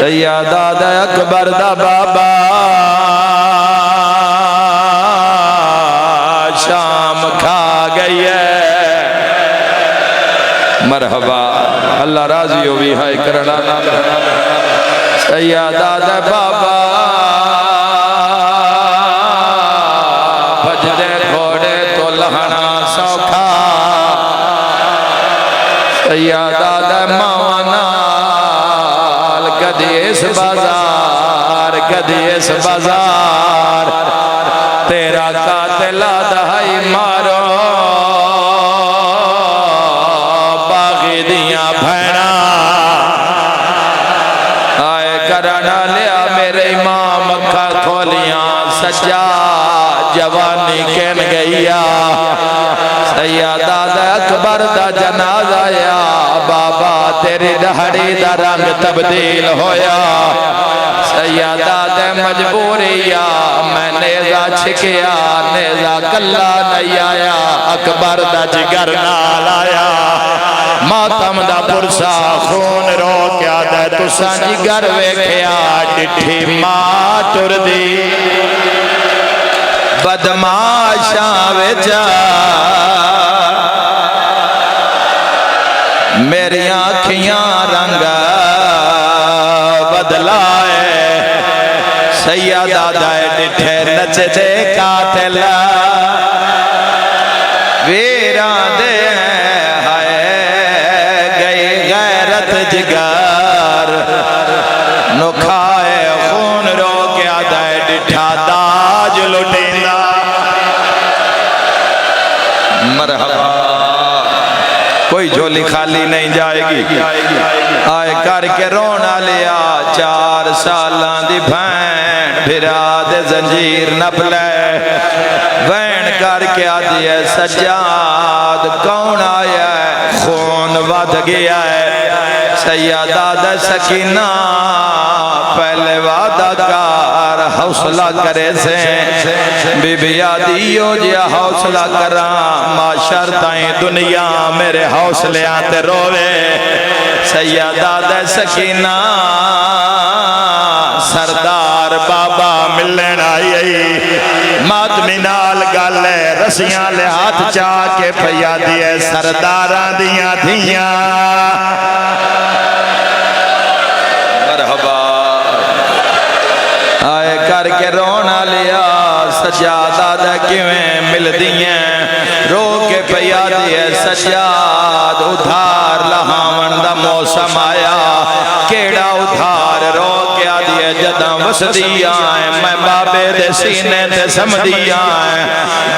सैयदा अकबर दा बाबा शाम खा गई है। मरहबा अल्लाह राजी हो भी है करना ना सैयदा बाबा भजदे घोड़े तो लहना सौखा सैयदा मावा नाल कदी इस बाजार कदी इस बाजार तेरा कातिला दहाई मारो बागी दिया भैना आए करना लिया मेरे इमाम अखा खोलियां सजा जवानी कहन गईया सैयदा अकबर दा जनाजा आया बाबा तेरी दहाड़ी दा रंग तब्दील होया सैयदा दे मजबूरिया मैं नेजा छिकिया नेजा कल्ला नहीं आया अकबर दा जिगर नाल आया मातम दा पुरसा खून रोक्या दे तुसा जिगर वेख्या डिठी मां टुरदी बदमाशा विच मेरी अखियां रंग बदलाए सैयदा दाए डिठे नचदे कातिल वीरा दे हाय गई गैरत जिगर नुखाए खून रोक्या दाए डिठा दाज लुटेंदा मरहबा कोई झोली खाली नहीं जाएगी आए करके रोना लिया 4 सालां दी भैन फिरा दे जंजीर नप ले वैन करके आदि है सज्जाद कौन आया खून वध गया है सैयदा दा सकीना पहले वादा कार हौसला करे से बीबी आदियो जिया हौसला करा माशर ताई दुनिया मेरे हौसले ते रोवे सैयदा दा सकीना सरदार बाबा मिलन आई मातमी नाल गल रसियां ले हाथ चा के पया दिए सरदारां दियां धियां मरहबा आए करके रोना लिया सजादा दा किवें मिलदियां रो के पया दिए सजाद उधार लहावन दा मौसम आया केड़ा उधार रो के आदिए जदा वसदियां मैं बाबे दे सीने ते समदियां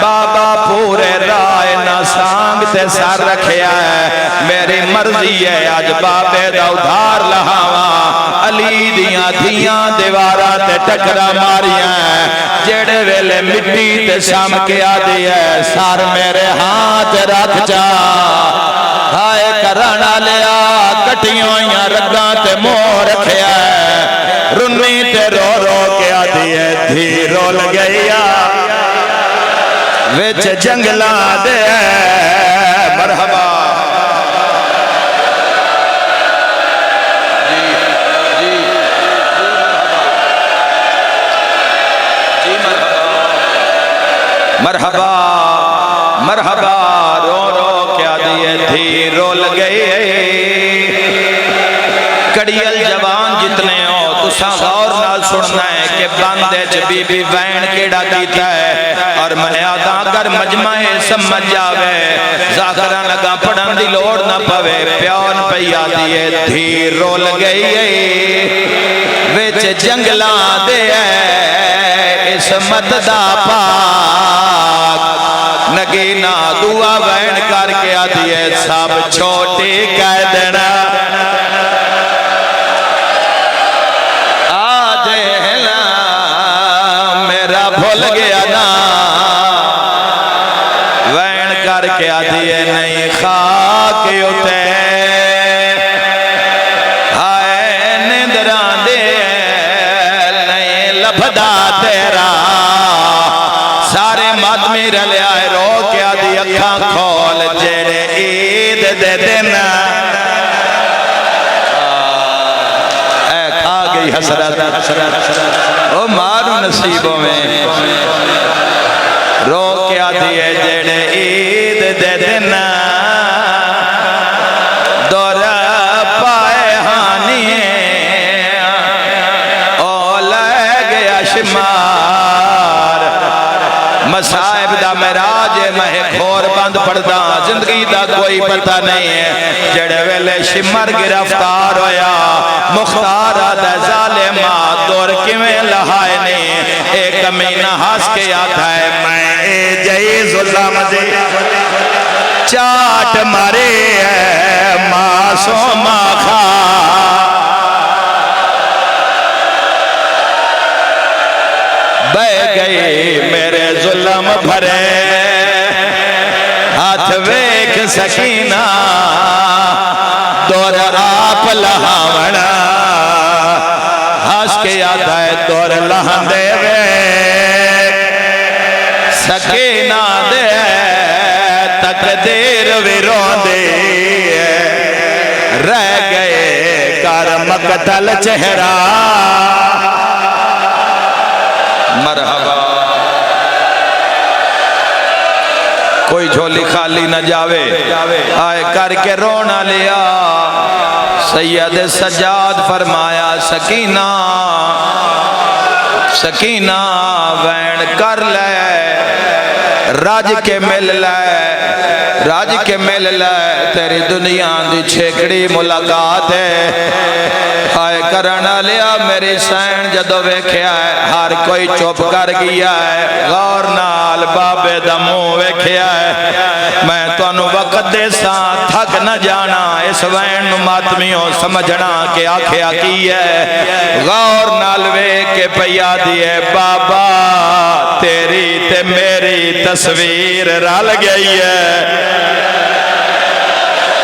बाबा पूरे राय ना सांग ते सर रखया है मेरी मर्जी है आज बाबे दा उधार लहावा अली दियां धियां दीवारां ते टकरा मारियां जेड़े वेले मिट्टी ते शाम के आदि है सर मेरे हाथ रख जा हाय करना लिया कटियों हुई रगां ते मोह रखया रुन्नी ते रो रो के आदि है धी रोल गईया विच जंगला दे मरहबा मरहबा मरहबा रो रो क्या दिए थी रोल गए कड़ियल जवान जितने हो तुसा गौर नाल सुनना है कि बंदे च बीबी वैन केड़ा कीता है और मैं आदा अगर मजमाए समझ जावे जाकरा लगा पढ़न दी लोड़ ना पवे प्यार पया दिए थी रोल गई विच जंगला दे इसमत दा पाक नगीना दुआ वैन करके आदि है सब छोटी कह देना आज मेरा भूल गया ना वैन करके आदि है नहीं खा के उते हाय निंदरा दे नहीं लभदा तेरा सारे मातमी रलिया रो के आदि अखा खोल जेड़े ईद दे दिन खा गई हसरत ओ मारू नसीबों में रो के आती है जेड़े ईद दे दिन दौर पाए हानी ओ ले गया शिमार मसाइब दा मेराज मैं खोर बंद पड़दा जिंदगी दा कोई पता नहीं है जेड़े वेले शिमर गिरफ्तार होया मुख्तार दा जालिमा दौर किवें लहाए ने एक महीना हंस के आता है मैं जय जुल्म दे चाट मारे मासूम खा बह गए मेरे जुल्म भरे हाथ वेख सकीना दौर आप लहावना हंस के आता है दौर लहांदे वे सकीना दे तकदीर विरोंदे रह गए कर मकतल चेहरा मरहबा कोई झोली खाली न जावे आए करके रोना लिया सैयद सज्जाद फरमाया सकीना सकीना वैन कर ले राज के मिल ले राज के मिल ले तेरी दुनिया दी छेकड़ी मुलाकात है हाय करना लिया मेरी सैन जदों वेख्या है हर कोई चुप कर गया है गौर नाल बाबे दा मुंह वेख्या है मैं तुहानू वक्त दे सा थक न जाना इस वैन नू मातमियों समझना के आख्या की है गौर नाल वेख के पिया दी है बाबा तेरी ते मेरी तस्वीर रल गई है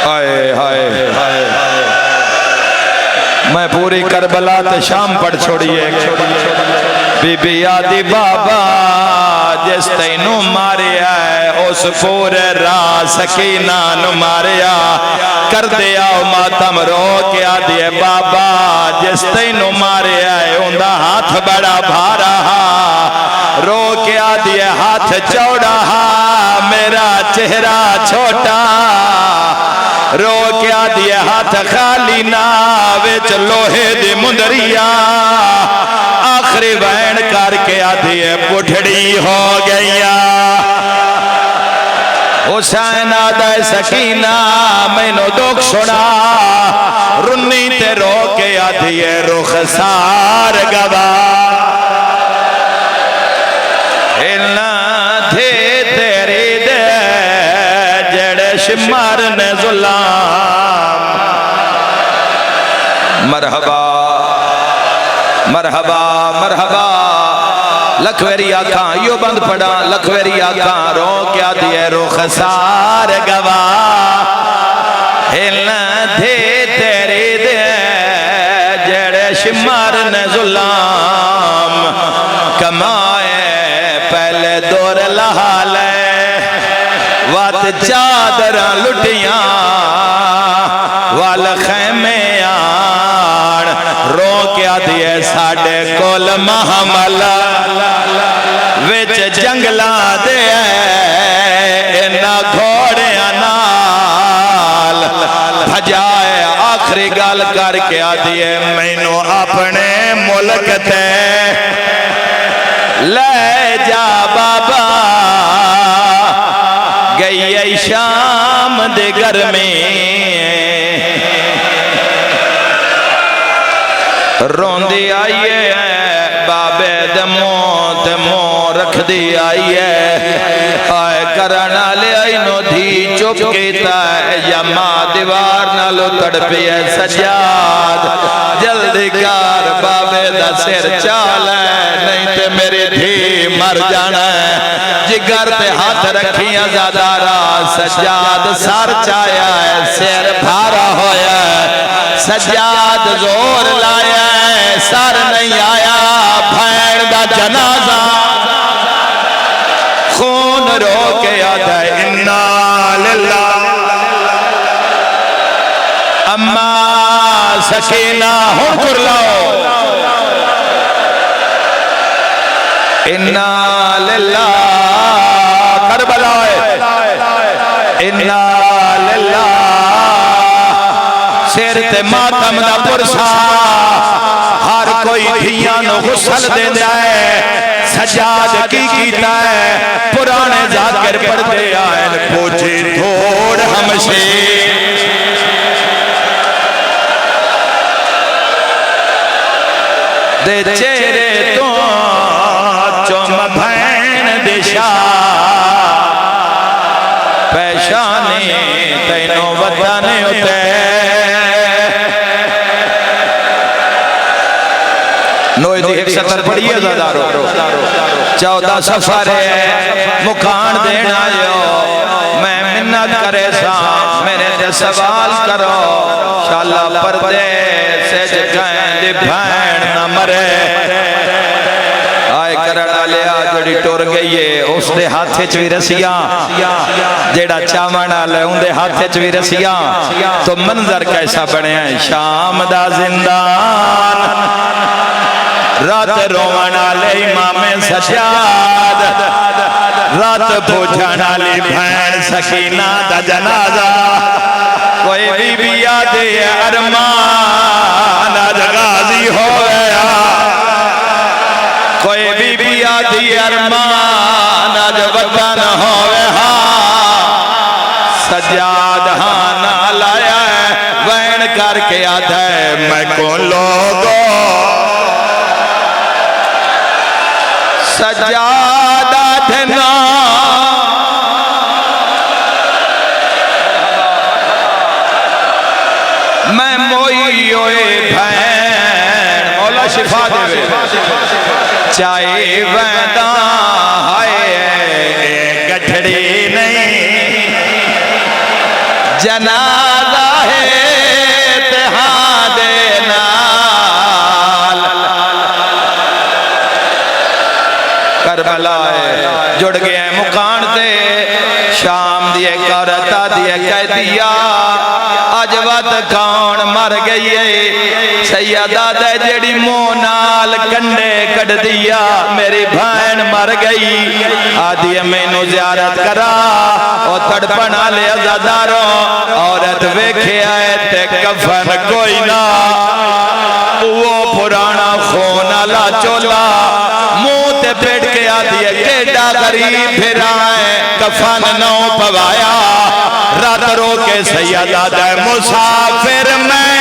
हाय हाय हाय मैं पूरी करबला ते शाम पढ़ छोड़िए बीबी आदि बाबा जिस तैनू मारिया है उस पूरे राह सकीना नू मारिया कर दिया मातम रो के आदि बाबा जिस तैनू मारिया है उनका हाथ बड़ा भारा रो के आदि हाथ चौड़ा मेरा चेहरा छोटा रो के आदि हाथ खाली ना विच लोहे दी मुंदरिया आखिरी वैन करके आदि पुठड़ी हो गईया हुसैन आदा सकीना मैनू दुख सुना रुन्नी ते रो के आदि रुख सार गवा थे तेरी दे जड़े शिमर ने जुलाम मरहबा मरहबा मरहबा लखवेरी आखा यो बंद पड़ा लखवेरी आखा रो क्या दिए रुख सार गवा हिल थे तेरी दे जड़े शिमर ने जुलाम कमाए पहले दौर लहा ले वत चादर लुटिया वाल खैमे आन रो क्या दिए साडे कोल महामला विच जंगला दे इन्ना घोड़िया नाल भजाए आखिरी गल करके आदि मैनू अपने मुल्क ते ले जा बाबा गई शाम दे घर में रोंदी आई है बाबे दे मोह रख दी आई है आए करना ले आई नो धी चुप कीता है या मां दीवार नालो तड़पी है सजाद जल्दी कर बाबे दा सिर चाल है नहीं ते मेरी धी मर जाना है जिगर ते हाथ रखिया ज़ादारा सजाद सर चाया है सिर भारा होया सजाद जोर लाया है सर नहीं आया भैन दा जनाजा खून रो के आदा इन्ना लिल्लाह अम्मा सकीना हुन कर लो इन्ना लिल्लाह करबला इन्ना लिल्लाह सिर ते मातम दा पुरसा हर कोई धियां नूं गुसल देंदा है सजाद की कीता है पुराने जाकिर पढ़दे आए पूछे थोड़ हमसे दे चेहरे तो चुम भैन दिशा पैशानी तैनों वदाने उते नोए दी 170 पढ़िए ज़ादारो 14 सफर मुखान देन आयो मैं मिन्नत करे सा मेरे से सवाल करो शाला पर्दे से जगह भैन न मरे आए करण वालिया जड़ी टुर गई है उसके हाथ च भी रसिया जेड़ा चावण वाला उनके हाथ च भी रसिया तो मंजर कैसा बनया है शाम दा जिंदान रात रोवन वाले इमामे सजाद रात भोजन वाली भैन सकीना दा जनाजा कोई बीबी याद अरमान अज गाजी हो गया कोई बीबी आदि अरमान अज वतन हो गया सजाद हाँ ना लाया वैन करके आधा है मैं को लोगो सजादा धना मैं मोई ओए भैन मौला शिफा देवे चाहे वैदा हाय गठड़ी नहीं जनाजा है तहां दे नाल करबला जुड़ गए मुकान ते शाम दिए करता दिए कह दिया अज वत कौन मर गई है सैयदा दे जेड़ी मुंह नाल कंडे कट दिया मेरी बहन मर गई आदि मैनू ज़ियारत करा और तड़पण वाले अज़ादारों औरत वेखे आए ते कफन कोई ना वो पुराना खून वाला चोला मुंह ते पेट के आदि केडा गरीब फिरा है कफन नौ पवाया रात रो के सैयदा दे मुसाफिर मैं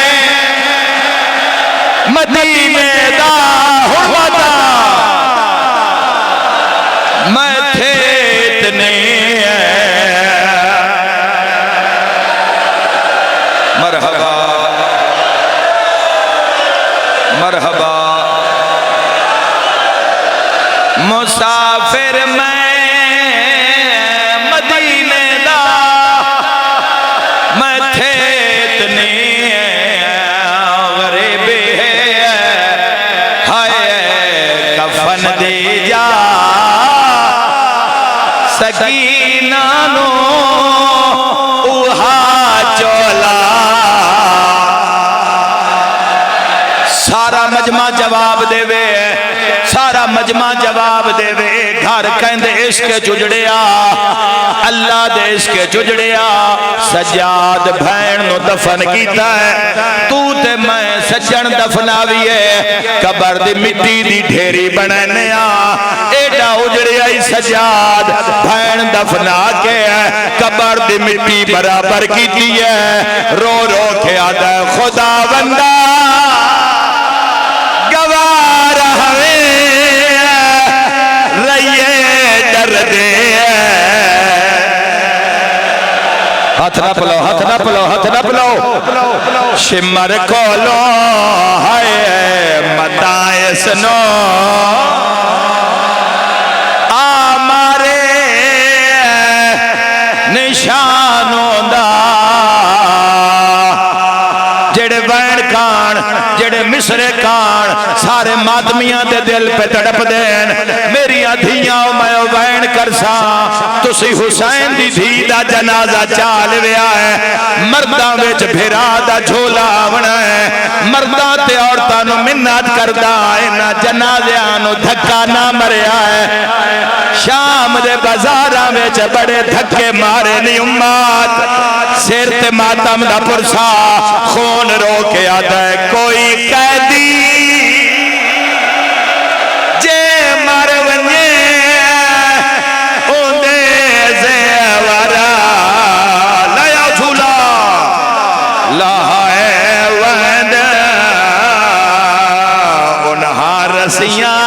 मदीने दा हुवदा मैं थे इतने मरहबा मरहबा मुसाफिर मैं मदीने दा मैं थे इतने गरीबी हाय कफन दे जा सकीना नो उहा चोला सारा मजमा जवाब देवे सारा मजमा जवाब देवे घर कहंदे इश्क जुजड़िया अल्लाह दे इश्क जुजड़िया सजाद भैन नु दफन कीता है तू ते मैं सज्जन दफनावी है कबर दी मिट्टी दी ढेरी बनाने एडा उजड़िया ही सजाद भैन दफना के कबर दी मिट्टी बराबर कीती है रो रो के आदा खुदा बंदा गवार हवे रहिए डरदे हाथ ना पलो हाथ ना पलो हाथ ना पलो शिमर कोलो हाय मतायस नो आमारे निशानों दा जेड़े वैन खान जेड़े मिसरे खान सारे मातमियां दे दिल पे तड़प देन मेरी धियां मैं वैन करसा तुसी हुसैन दी धी दा जनाजा चाल लिया है मर्दां विच फिरा दा झोला आवना है मर्दां ते औरतां नूं मिन्नत करदा इन्हां जनाज़ियां नूं धक्का ना मरिया है शाम दे बाजारां विच बड़े धक्के मारे नी उम्मत सिर ते मातम दा पुरसा खून रो के आदा है कोई कैदी जे मर वने ओंदे ज़ेवरा लाया झूला लाए वंद उन्हां रसियां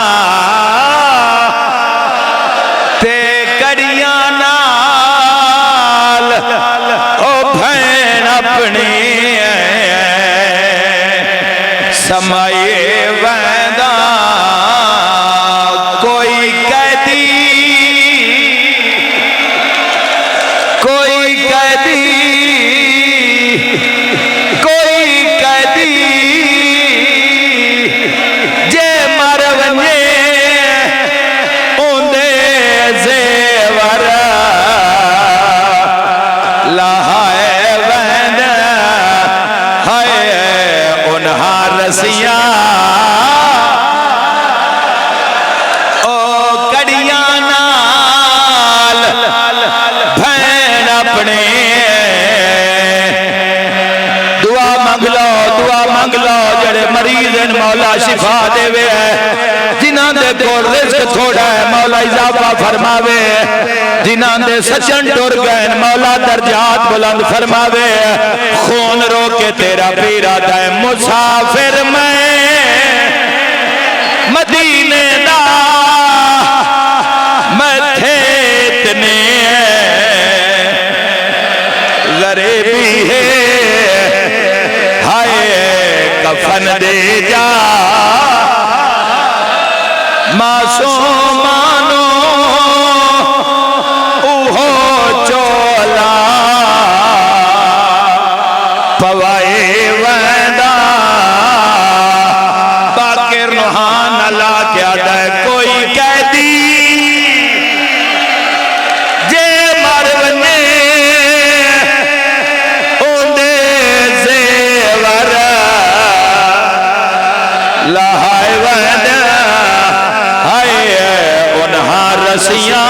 ते कड़ियां नाल ओ भैन अपनी समाये वैदा कोई कैदी कोई कैदी कोई कैदी जे मर वने ओंदे ज़ेवर लाए वैन हाय उन्हां रसियां ओ कड़ियां नाल भैन अपने दुआ मंग लो जड़े मरीज हैं मौला शिफा देवे जिन्हां दे कोल रिज़्क थोड़ा है मौला इजाफा फरमावे जिन्हां दे सचन टुर गए मौला दर्जात बुलंद फरमावे खून रो के तेरा पीरा दा मुसाफिर मैं मदीने दा मथे इतने गरीबी है हाय कफन दे जा मासूमानो उहो चोला पवाए वैदा बाकिर नुहान ला क्या दे कोई कैदी जे मर वने ओंदे ज़ेवर लाए वैदा हाय उन्हां रसियां